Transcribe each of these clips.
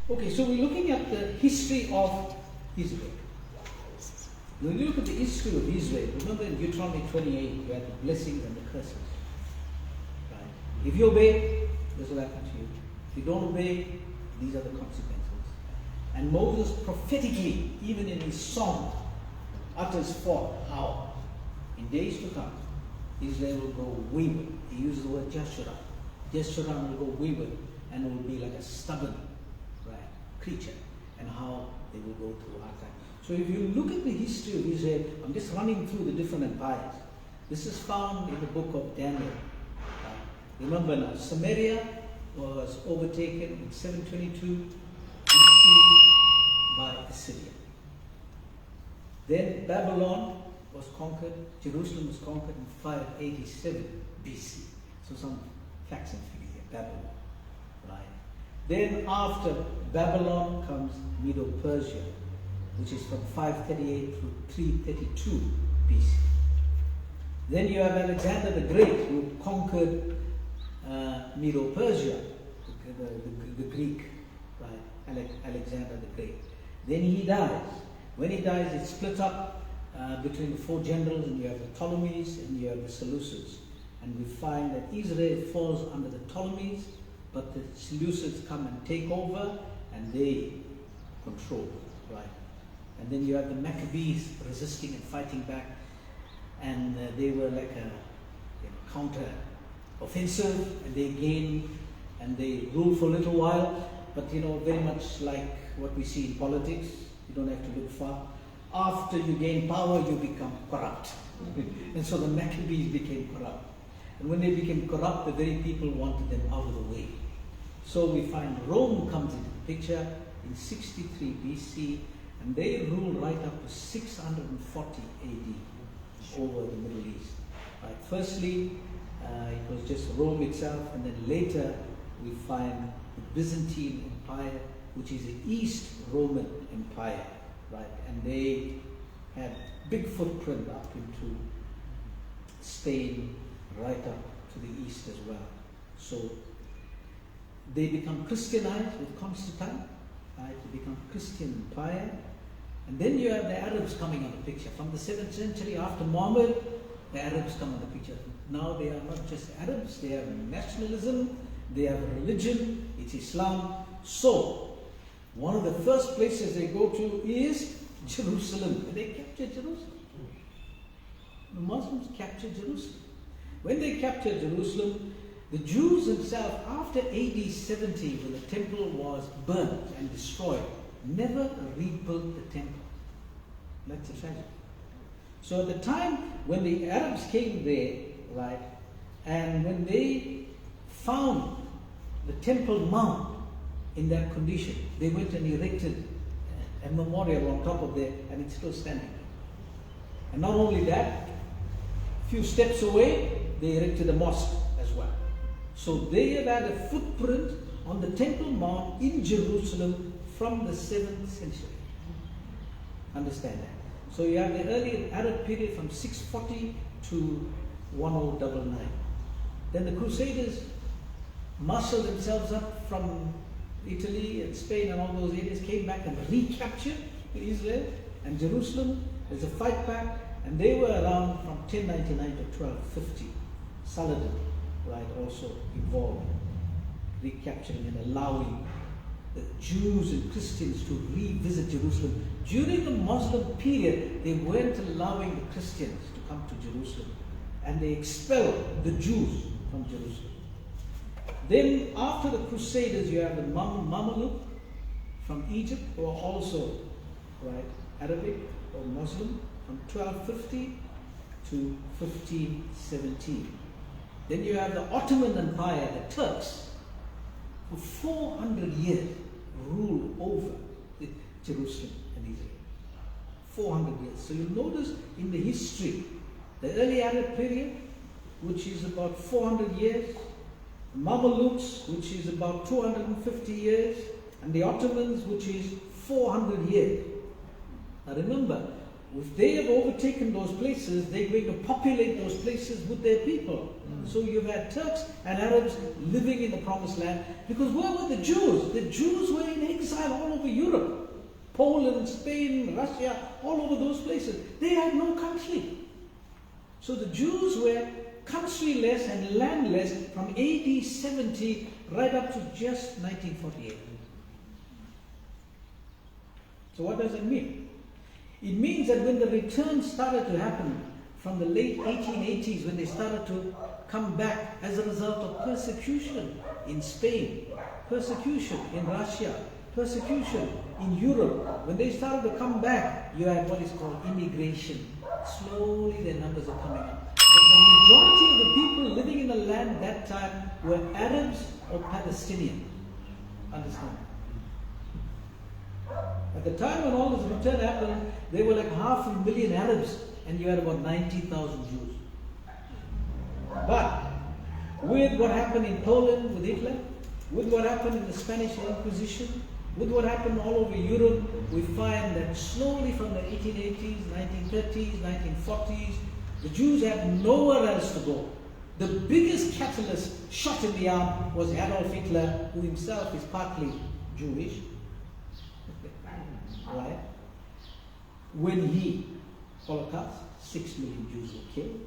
Okay, so we're looking at the history of Israel. When you look at the history of Israel, remember in Deuteronomy 28, you had the blessings and the curses. Right? If you obey, this will happen to you. If you don't obey, these are the consequences. And Moses prophetically, even in his song, utters forth how, in days to come, Israel will go wayward. He uses the word Jeshurun. Jeshurun will go wayward and will be like a stubborn, right, creature, and how they will go through hard times. So if you look at the history of Israel, I'm just running through the different empires. This is found in the book of Daniel. Remember now, Samaria was overtaken in 722 BC by Assyria. Then Babylon was conquered, Jerusalem was conquered in 587 BC. So some facts and figures here, Babylon. Right. Then after Babylon comes Medo-Persia, which is from 538 to 332 BC. Then you have Alexander the Great, who conquered Medo-Persia, the Greek, right? Alexander the Great. Then he dies. When he dies, it's split up between the four generals, and you have the Ptolemies and you have the Seleucids. And we find that Israel falls under the Ptolemies, but the Seleucids come and take over, and they control, right? And then you have the Maccabees resisting and fighting back, and they were like a counter-offensive, and they gain and they rule for a little while, but very much like what we see in politics, you don't have to look far. After you gain power, you become corrupt. And so the Maccabees became corrupt. And when they became corrupt, the very people wanted them out of the way. So we find Rome comes into the picture in 63 BC, and they rule right up to 640 AD over the Middle East. Right. Firstly, it was just Rome itself, and then later we find the Byzantine Empire, which is the East Roman Empire, right? And they had big footprint up into Spain, right up to the east as well. So they become Christianized with Constantine, right? They become Christian Empire. And then you have the Arabs coming on the picture. From the 7th century after Muhammad, the Arabs come on the picture. Now they are not just Arabs, they have nationalism, they have a religion, it's Islam. So, one of the first places they go to is Jerusalem. And they capture Jerusalem. The Muslims capture Jerusalem. When they capture Jerusalem, the Jews themselves, after AD 70, when the temple was burnt and destroyed, never rebuilt the temple. That's a tragedy. So at the time when the Arabs came there, right, and when they found the Temple Mount in that condition, they went and erected a memorial on top of there, and it's still standing. And not only that, a few steps away, they erected a mosque as well. So they have had a footprint on the Temple Mount in Jerusalem from the 7th century. Understand that. So you have the early Arab period from 640 to 1099. Then the Crusaders marshaled themselves up from Italy and Spain and all those areas, came back and recaptured Israel and Jerusalem. There's a fight back, and they were around from 1099 to 1250. Saladin, right, also involved in recapturing and allowing the Jews and Christians to revisit Jerusalem. During the Muslim period, they weren't allowing the Christians to come to Jerusalem, and they expelled the Jews from Jerusalem. Then after the Crusaders, you have the Mameluke from Egypt, who are also, right, Arabic or Muslim, from 1250 to 1517. Then you have the Ottoman Empire, the Turks, for 400 years rule over Jerusalem and Israel. 400 years. So you'll notice in the history, the early Arab period, which is about 400 years, the Mamelukes, which is about 250 years, and the Ottomans, which is 400 years. Now remember, if they have overtaken those places, they're going to populate those places with their people. So you've had Turks and Arabs living in the Promised Land, because where were the Jews? The Jews were in exile. exile all over Europe. Poland, Spain, Russia, all over those places. They had no country. So the Jews were countryless and landless from AD 70 right up to just 1948. So what does it mean? It means that when the return started to happen from the late 1880s, when they started to come back as a result of persecution in Spain, persecution in Russia, persecution in Europe, when they started to come back, you had what is called immigration. Slowly their numbers are coming up. But the majority of the people living in the land that time were Arabs or Palestinians. Understand? At the time when all this return happened, there were like 500,000 Arabs and you had about 90,000 Jews. But with what happened in Poland with Hitler, with what happened in the Spanish Inquisition, with what happened all over Europe, we find that slowly from the 1880s, 1930s, 1940s, the Jews had nowhere else to go. The biggest catalyst shot in the arm was Adolf Hitler, who himself is partly Jewish. Right? When he, Holocaust, 6 million Jews were killed.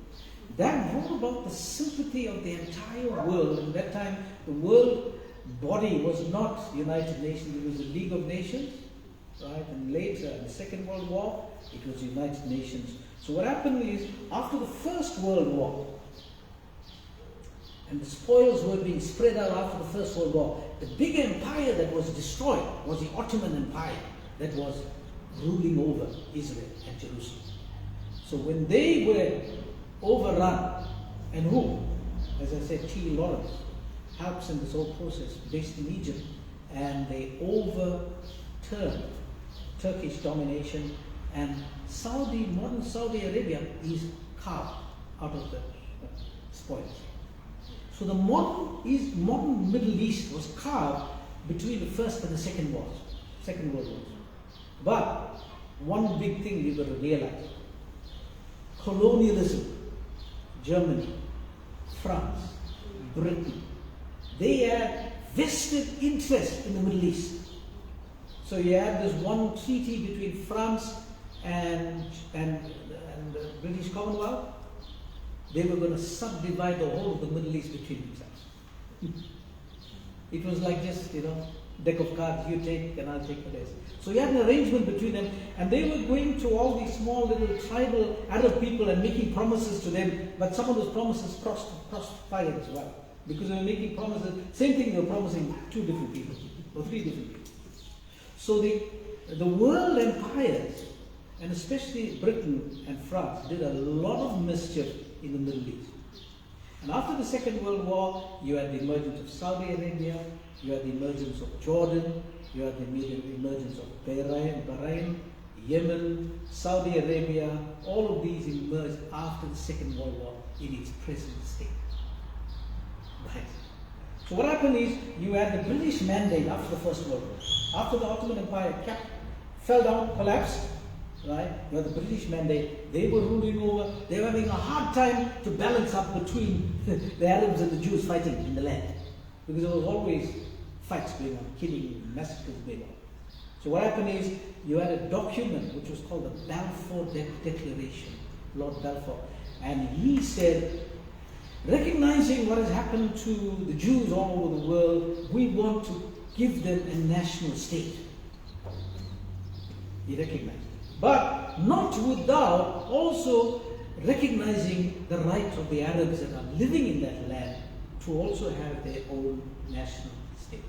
That brought about the sympathy of the entire world. And that time, the world body was not United Nations, it was the League of Nations, right? And later, in the Second World War, it was United Nations. So what happened is, after the First World War, and the spoils were being spread out after the First World War, the big empire that was destroyed was the Ottoman Empire that was ruling over Israel and Jerusalem. So when they were overrun, and who? As I said, T. Lawrence helps in this whole process, based in Egypt, and they overturned Turkish domination, and modern Saudi Arabia is carved out of the spoils. So the modern Middle East was carved between the First and the Second World Wars. But one big thing you've got to realize: colonialism, Germany, France, Britain, they had vested interest in the Middle East. So you had this one treaty between France and the British Commonwealth. They were going to subdivide the whole of the Middle East between themselves. It was like just, deck of cards, you take and I'll take the rest. So you had an arrangement between them, and they were going to all these small little tribal Arab people and making promises to them, but some of those promises crossed fire as well. Because they were making promises, same thing they were promising 2 different people, or 3 different people. So the world empires, and especially Britain and France, did a lot of mischief in the Middle East. And after the Second World War, you had the emergence of Saudi Arabia, you had the emergence of Jordan, you had the emergence of Bahrain, Yemen, Saudi Arabia. All of these emerged after the Second World War in its present state. Right. So what happened is, you had the British mandate after the First World War. After the Ottoman Empire fell down, collapsed, right? You had the British mandate. They were ruling over. They were having a hard time to balance up between the Arabs and the Jews fighting in the land, because there was always fights going on, killing, massacres going on. So what happened is, you had a document which was called the Balfour Declaration, Lord Balfour, and he said, recognizing what has happened to the Jews all over the world, we want to give them a national state. He recognized. But not without also recognizing the right of the Arabs that are living in that land to also have their own national state.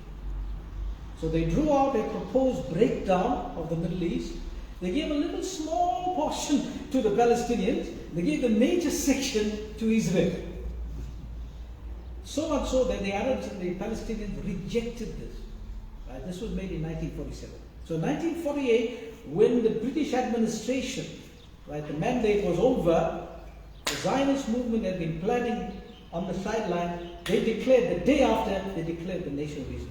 So they drew out a proposed breakdown of the Middle East. They gave a little small portion to the Palestinians. They gave the major section to Israel. So much so that the Arabs and the Palestinians rejected this. Right? This was made in 1947. So in 1948, when the British administration, right, the mandate was over, the Zionist movement had been planning on the sideline. They declared, the day after, they declared the nation of Israel.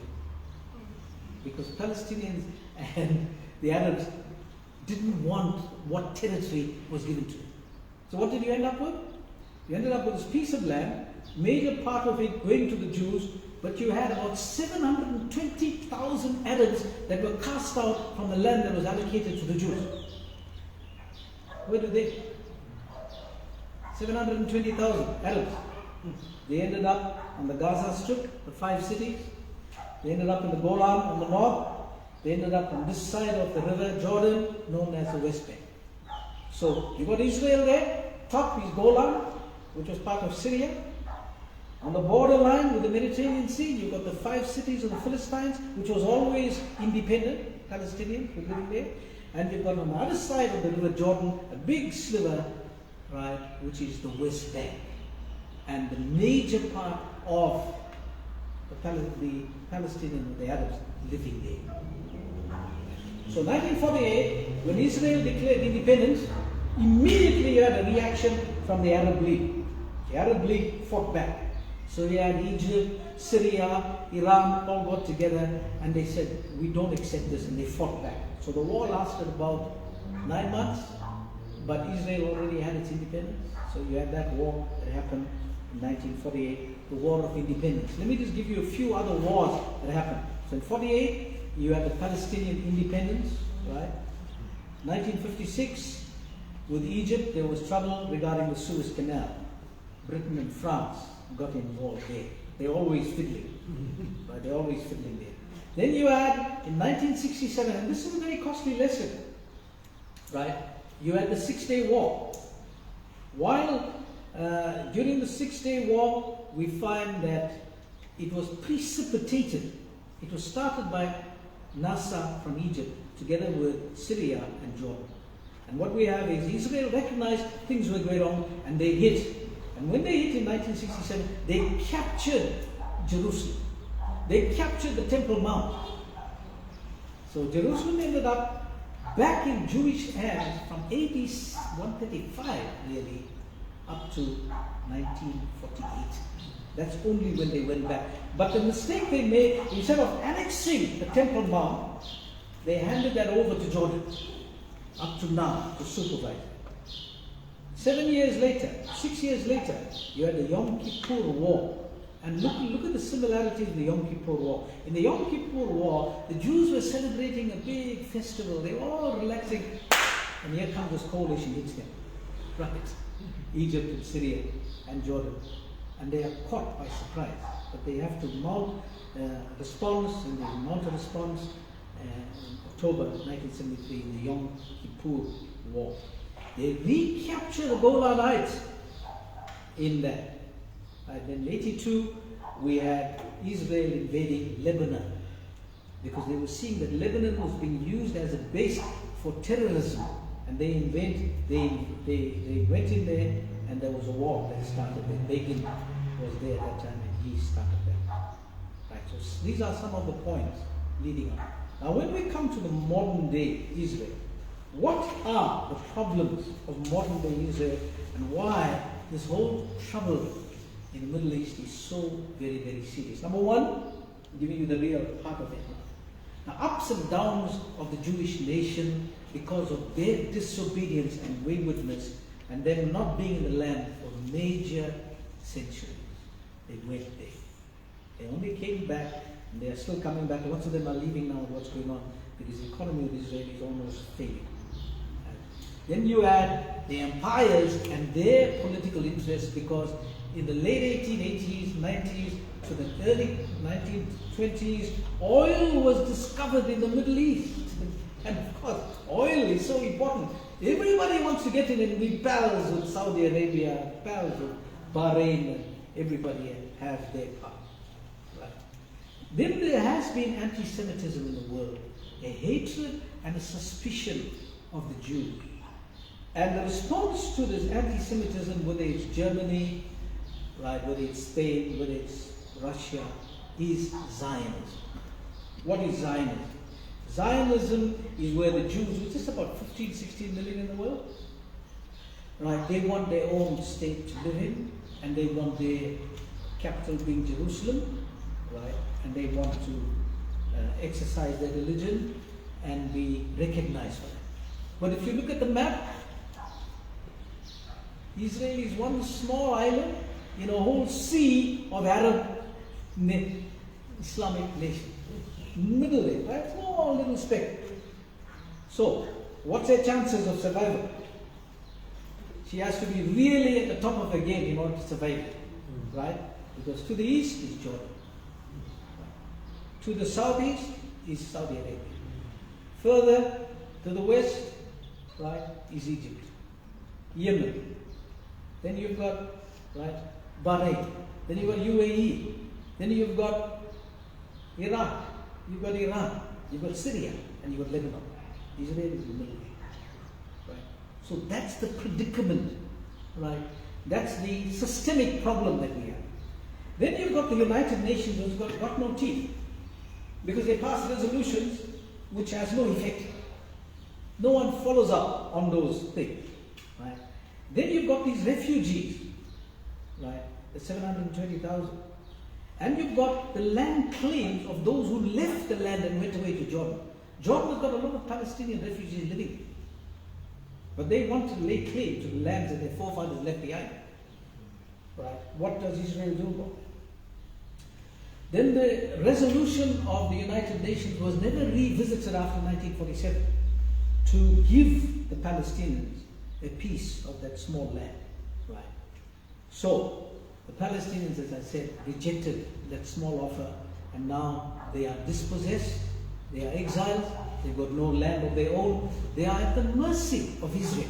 Because Palestinians and the Arabs didn't want what territory was given to them. So what did you end up with? You ended up with this piece of land, major part of it going to the Jews, but you had about 720,000 Arabs that were cast out from the land that was allocated to the Jews. Where did they? 720,000 Arabs. They ended up on the Gaza Strip, the 5 cities. They ended up in the Golan on the north. They ended up on this side of the river Jordan, known as the West Bank. So you got Israel there, top is Golan, which was part of Syria. On the borderline with the Mediterranean Sea, you've got the 5 cities of the Philistines, which was always independent, Palestinians were living there. And you've got on the other side of the river Jordan, a big sliver, right, which is the West Bank. And the major part of the Palestinian, the Arabs, living there. So 1948, when Israel declared independence, immediately you had a reaction from the Arab League. The Arab League fought back. So you had Egypt, Syria, Iran all got together and they said, we don't accept this, and they fought back. So the war lasted about 9 months, but Israel already had its independence. So you had that war that happened in 1948, the War of Independence. Let me just give you a few other wars that happened. So in 48, you had the Palestinian independence, right? 1956, with Egypt, there was trouble regarding the Suez Canal. Britain and France got involved there. They're always fiddling, right? They're always fiddling there. Then you had, in 1967, and this is a very costly lesson, right? You had the 6-Day War. While during the 6-Day War, we find that it was precipitated. It was started by Nasser from Egypt, together with Syria and Jordan. And what we have is Israel recognized things were going on, and they hit. And when they hit in 1967, they captured Jerusalem. They captured the Temple Mount. So Jerusalem ended up back in Jewish hands from AD 135, really, up to 1948. That's only when they went back. But the mistake they made, instead of annexing the Temple Mount, they handed that over to Jordan, up to now, to supervise. 7 years later, 6 years later, you had the Yom Kippur War. And look at the similarities in the Yom Kippur War. In the Yom Kippur War, the Jews were celebrating a big festival. They were all relaxing. And here comes this coalition, hits them. Right? Egypt and Syria and Jordan. And they are caught by surprise. But they have to mount a response, and they mount a response in October 1973 in the Yom Kippur War. They recapture the Golan Heights in that. And then in 1982, we had Israel invading Lebanon, because they were seeing that Lebanon was being used as a base for terrorism, and they went in there, and there was a war that started there. Begin was there at that time, and he started that. Right. So these are some of the points leading up. Now, when we come to the modern day Israel, what are the problems of modern day Israel, and why this whole trouble in the Middle East is so very, very serious? Number one, I'm giving you the real part of it now. Now, ups and downs of the Jewish nation because of their disobedience and waywardness, and them not being in the land for major centuries. They went there. They only came back, and they are still coming back. Lots of them are leaving now. What's going on? Because the economy of Israel is almost failing. Then you add the empires and their political interests, because in the late 1880s, 90s, to the early 1920s, oil was discovered in the Middle East. And of course, oil is so important. Everybody wants to get in and be pals with Saudi Arabia, pals with Bahrain, and everybody has their part. Right? Then there has been anti-Semitism in the world, a hatred and a suspicion of the Jews. And the response to this anti-Semitism, whether it's Germany, right, whether it's Spain, whether it's Russia, is Zionism. What is Zionism? Zionism is where the Jews, which is about 15, 16 million in the world, right, they want their own state to live in, and they want their capital being Jerusalem, right, and they want to exercise their religion and be recognized for it. But if you look at the map, Israel is one small island in a whole sea of Arab Islamic nation. Middle way, right? Small little speck. So, what's her chances of survival? She has to be really at the top of her game in order to survive, right? Because to the east is Jordan. To the southeast is Saudi Arabia. Further to the west, right, is Egypt, Yemen. Then you've got, right, Bahrain. Then you've got UAE. Then you've got Iraq. You've got Iran. You've got Syria. And you've got Lebanon. Israel is in the middle. Right. So that's the predicament, right? That's the systemic problem that we have. Then you've got the United Nations who's got no teeth. Because they pass resolutions which has no effect. No one follows up on those things. Right? Then you've got these refugees, right? The 720,000. And you've got the land claims of those who left the land and went away to Jordan. Jordan has got a lot of Palestinian refugees living. But they want to lay claim to the lands that their forefathers left behind. Right? What does Israel do about it? Then the resolution of the United Nations was never revisited after 1947 to give the Palestinians a piece of that small land. Right? So, the Palestinians, as I said, rejected that small offer, and now they are dispossessed, they are exiled, they've got no land of their own, they are at the mercy of Israel.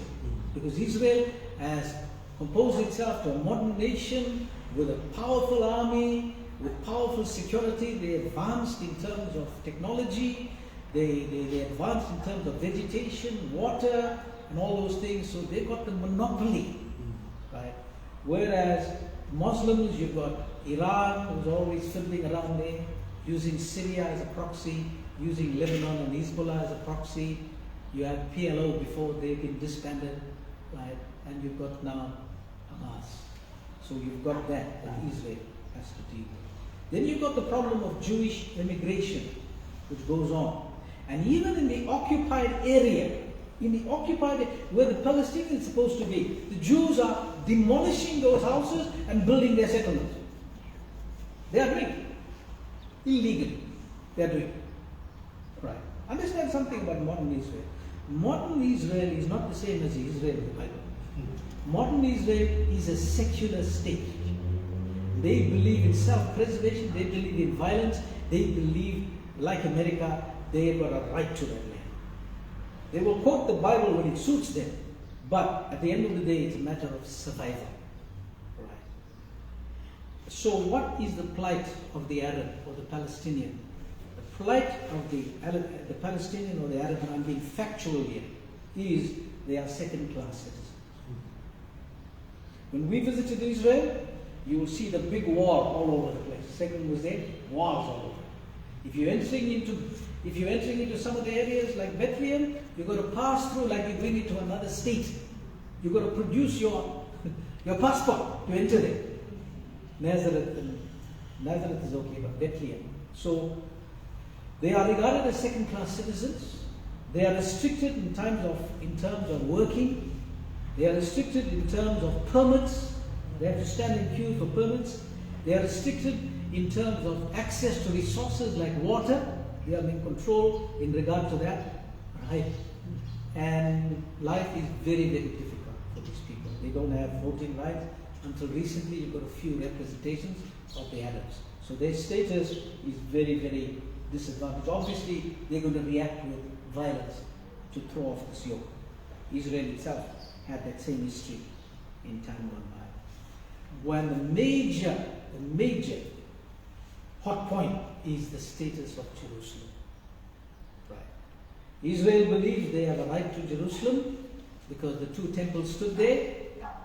Because Israel has composed itself to a modern nation with a powerful army, with powerful security. They advanced in terms of technology, they advanced in terms of vegetation, water, and all those things, so they got the monopoly. Right? Whereas Muslims, you've got Iran, who's always fiddling around there, using Syria as a proxy, using Lebanon and Hezbollah as a proxy. You had PLO before they've been disbanded, right? And you've got now Hamas. So you've got that Israel has to deal with. Then you've got the problem of Jewish immigration, which goes on. And even in the occupied area, where the Palestinians are supposed to be, the Jews are demolishing those houses and building their settlements. They are doing it. Illegally. They are doing it. Right. Understand something about modern Israel. Modern Israel is not the same as the Israel of the Bible. Modern Israel is a secular state. They believe in self-preservation, they believe in violence, they believe, like America, they've got a right to that land. They will quote the Bible when it suits them, but at the end of the day, it's a matter of survival. Right. So what is the plight of the Arab or the Palestinian? The plight of the Palestinian or the Arab, and I'm being factual here, is they are second-class citizens. When we visited Israel, you will see the big wall all over the place. Second was there, walls all over. If you're entering into some of the areas like Bethlehem, you've got to pass through like you're going into another state. You've got to produce your passport to enter there. Nazareth is okay, but Bethlehem. So they are regarded as second-class citizens. They are restricted in terms of working. They are restricted in terms of permits. They have to stand in queue for permits. They are restricted in terms of access to resources like water. They are in control in regard to that. Right? And life is very, very difficult for these people. They don't have voting rights. Until recently, you've got a few representations of the Arabs. So their status is very, very disadvantaged. Obviously, they're going to react with violence to throw off this yoke. Israel itself had that same history in time gone by. When the major hot point is the status of Jerusalem. Right. Israel believes they have a right to Jerusalem because the two temples stood there,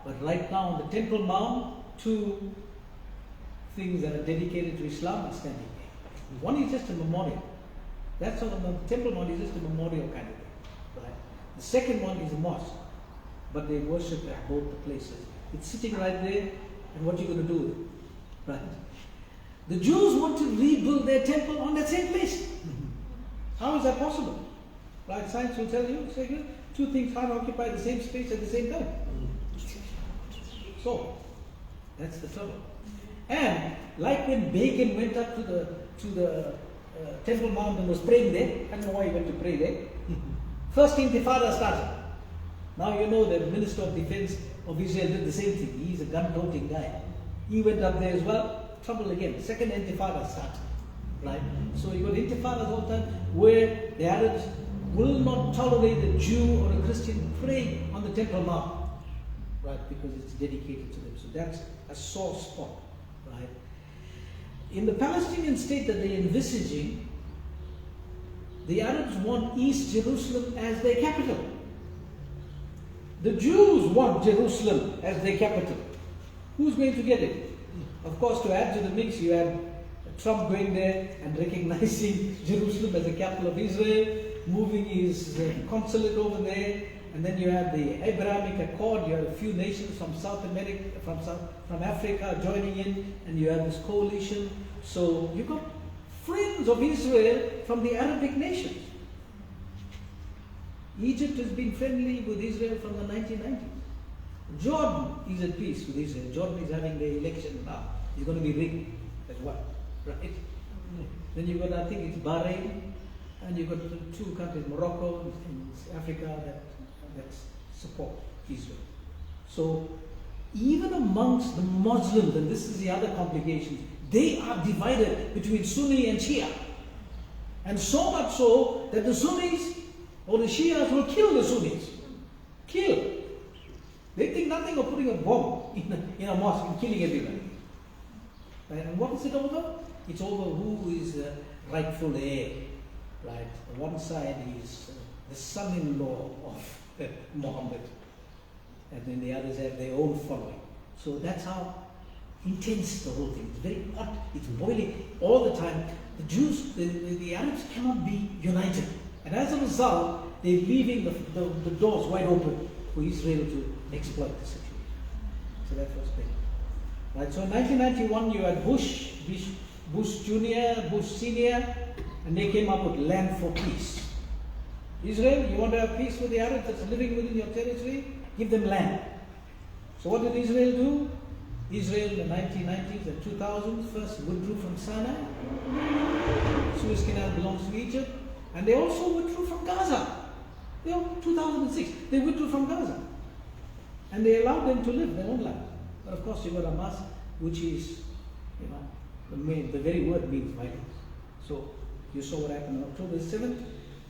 but right now on the Temple Mount, two things that are dedicated to Islam are standing there. One is just a memorial. That's on the Temple Mount is just a memorial kind of thing. Right. The second one is a mosque, but they worship at both the places. It's sitting right there, and what are you going to do with it? Right. The Jews want to rebuild their temple on that same place. How is that possible? Right, science will tell you, two things can't occupy the same space at the same time. So, that's the trouble. And like when Begin went up to to the Temple Mount and was praying there. I don't know why he went to pray there. First Intifada started. Now you know the Minister of Defense of Israel did the same thing. He's a gun-toting guy. He went up there as well. Trouble again. Second Intifada started. Right? So you got intifadas all the time where the Arabs will not tolerate a Jew or a Christian praying on the Temple Mount. Right? Because it's dedicated to them. So that's a sore spot. Right? In the Palestinian state that they're envisaging, the Arabs want East Jerusalem as their capital. The Jews want Jerusalem as their capital. Who's going to get it? Of course, to add to the mix, you had Trump going there and recognizing Jerusalem as the capital of Israel, moving his consulate over there, and then you had the Abrahamic Accord. You had a few nations from South America, from Africa joining in, and you had this coalition. So you got friends of Israel from the Arabic nations. Egypt has been friendly with Israel from the 1990s. Jordan is at peace with Israel. Jordan is having the election now. It's going to be rigged as well. Right? Then you've got, I think it's Bahrain, and you've got two countries, Morocco and Africa, that support Israel. So even amongst the Muslims, and this is the other complication, they are divided between Sunni and Shia. And so much so that the Sunnis or the Shias will kill the Sunnis. Kill. They think nothing of putting a bomb in a mosque and killing everyone. Right? And what is it over? It's over who is the rightful heir. Right? One side is the son-in-law of Muhammad, and then the others have their own following. So that's how intense the whole thing. It's very hot. It's boiling all the time. The Jews, the Arabs cannot be united, and as a result, they're leaving the doors wide open for Israel to exploit the situation. So that was big. Right. So in 1991, you had Bush Jr., Bush Senior, and they came up with Land for Peace. Israel, you want to have peace with the Arabs that's living within your territory? Give them land. So what did Israel do? Israel in the 1990s and 2000s first withdrew from Sinai. Suez Canal belongs to Egypt. And they also withdrew from Gaza. 2006, they withdrew from Gaza. And they allowed them to live their own life. But of course, you've got Hamas, which is, the very word means violence. So you saw what happened on October 7th,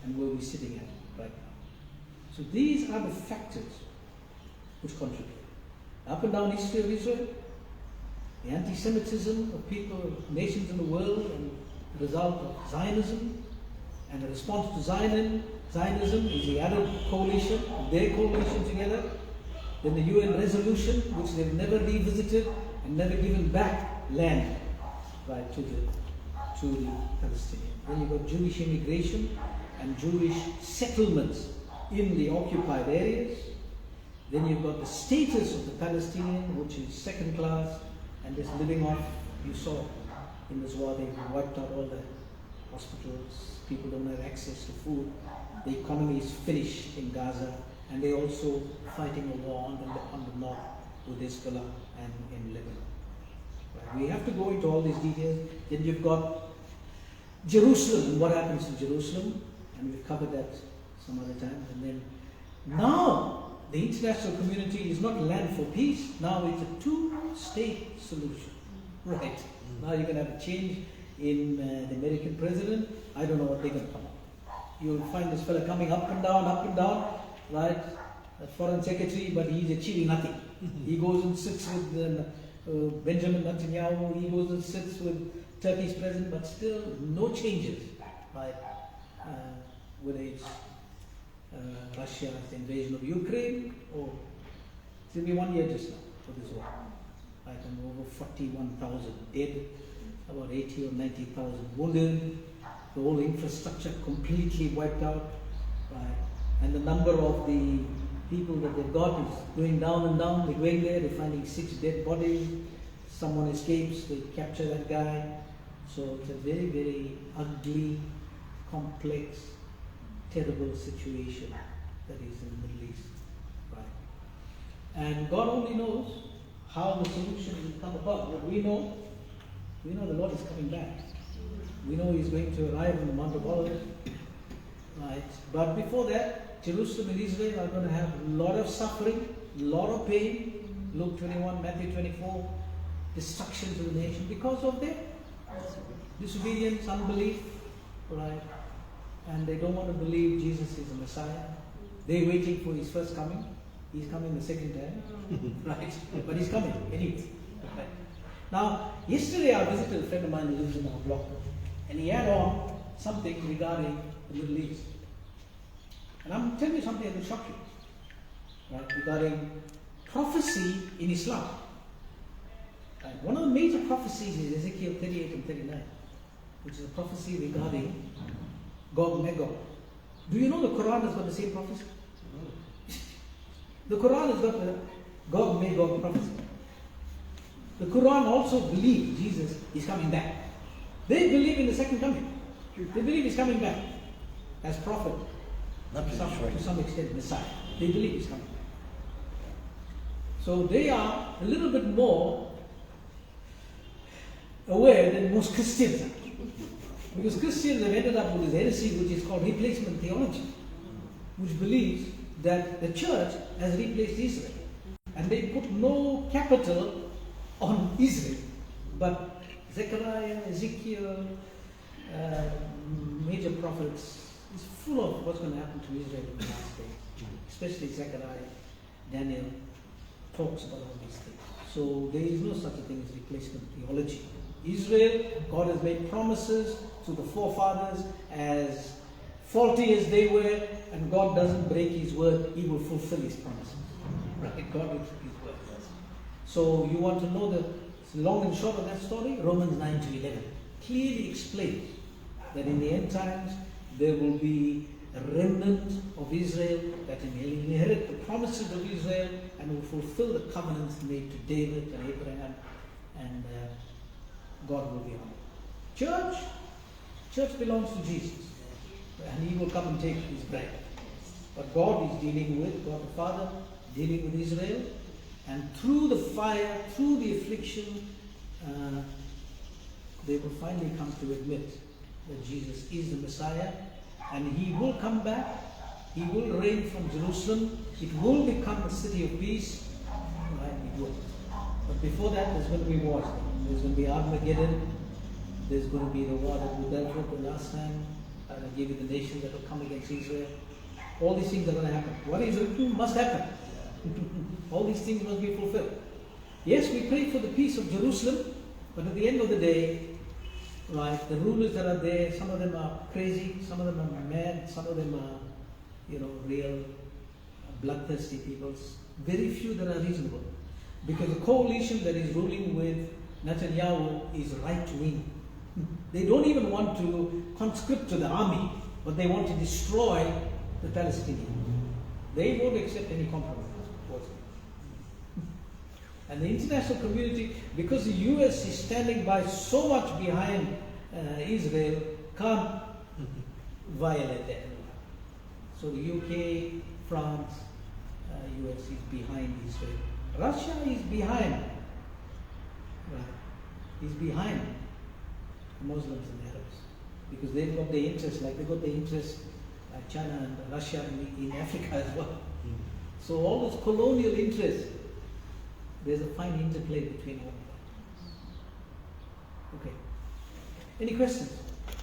and where we're sitting at right now. So these are the factors which contribute. Up and down history of Israel, the anti-Semitism of people, nations in the world, and the result of Zionism, and the response to Zionism is the Arab coalition, their coalition together. Then the UN resolution, which they've never revisited and never given back land, right, to the Palestinians. Then you've got Jewish immigration and Jewish settlements in the occupied areas. Then you've got the status of the Palestinian, which is second class and is living off. You saw in this war they wiped out all the hospitals. People don't have access to food. The economy is finished in Gaza, and they're also fighting a war on the north with Hezbollah and in Lebanon. Right. We have to go into all these details. Then you've got Jerusalem and what happens in Jerusalem, and we've covered that some other times. And then now the international community is not land for peace. Now it's a two-state solution. Right. Now you're going to have a change in the American president. I don't know what they're going to come up. You'll find this fella coming up and down, right? A foreign secretary, but he's achieving nothing. He goes and sits with Benjamin Netanyahu. He goes and sits with Turkey's president, but still no changes, right? Whether it's Russia's invasion of Ukraine, or it's only 1 year just now for this war, right? And over 41,000 dead, about 80 or 90,000 wounded, the whole infrastructure completely wiped out, right? And the number of the people that they've got is going down and down. They're going there, they're finding 6 dead bodies. Someone escapes, they capture that guy. So it's a very, very ugly, complex, terrible situation that is in the Middle East, right? And God only knows how the solution will come about. But we know the Lord is coming back. We know he's going to arrive on the Mount of Olives. Right. But before that, Jerusalem and Israel are going to have a lot of suffering, a lot of pain. Luke 21, Matthew 24, destruction to the nation because of their disobedience, unbelief, right? And they don't want to believe Jesus is the Messiah. They're waiting for his first coming. He's coming the second time, right? But he's coming anyway. Right? Now, yesterday I visited a friend of mine who lives in our block, and he had on something regarding the Middle East. And I'm telling you something that will shock you, right? Regarding prophecy in Islam. Right? One of the major prophecies is Ezekiel 38 and 39, which is a prophecy regarding Gog and Magog. Do you know the Quran has got the same prophecy? The Quran has got the Gog and Magog prophecy. The Quran also believes Jesus is coming back. They believe in the second coming. They believe he's coming back as prophet. To some extent, Messiah. They believe he's coming back. So they are a little bit more aware than most Christians are. Because Christians have ended up with this heresy which is called replacement theology, which believes that the church has replaced Israel. And they put no capital on Israel, but Zechariah, Ezekiel, major prophets is full of what's going to happen to Israel in the last days. Especially Zechariah, Daniel talks about all these things. So there is no such a thing as replacement theology. Israel, God has made promises to the forefathers, as faulty as they were, and God doesn't break his word, he will fulfill his promises. Right? God will fulfill his word. So you want to know the long and short of that story? Romans 9 to 11 clearly explains that in the end times there will be a remnant of Israel that will inherit the promises of Israel and will fulfill the covenants made to David and Abraham, and God will be honored. Church belongs to Jesus, and he will come and take his bride. But God is dealing with, God the Father, dealing with Israel, and through the fire, through the affliction, they will finally come to admit that Jesus is the Messiah, and he will come back, he will reign from Jerusalem, it will become a city of peace, right? It will. But before that, there's going to be wars. There's going to be Armageddon, there's going to be the war that we dealt with the last time, and I gave you the nation that will come against Israel. All these things are going to happen. What is written must happen. All these things must be fulfilled. Yes, we pray for the peace of Jerusalem, but at the end of the day, right, the rulers that are there, some of them are crazy, some of them are mad, some of them are, real bloodthirsty peoples. Very few that are reasonable. Because the coalition that is ruling with Netanyahu is right-wing. They don't even want to conscript to the army, but they want to destroy the Palestinians. They won't accept any compromise. And the international community, because the US is standing by so much behind Israel, can't violate that. So the UK, France, US is behind Israel. Russia is behind. Right. He's behind the Muslims and the Arabs. Because they've got their interests, like they've got their interests, like China and Russia in Africa as well. So all those colonial interests, there's a fine interplay between all of them. Okay. Any questions?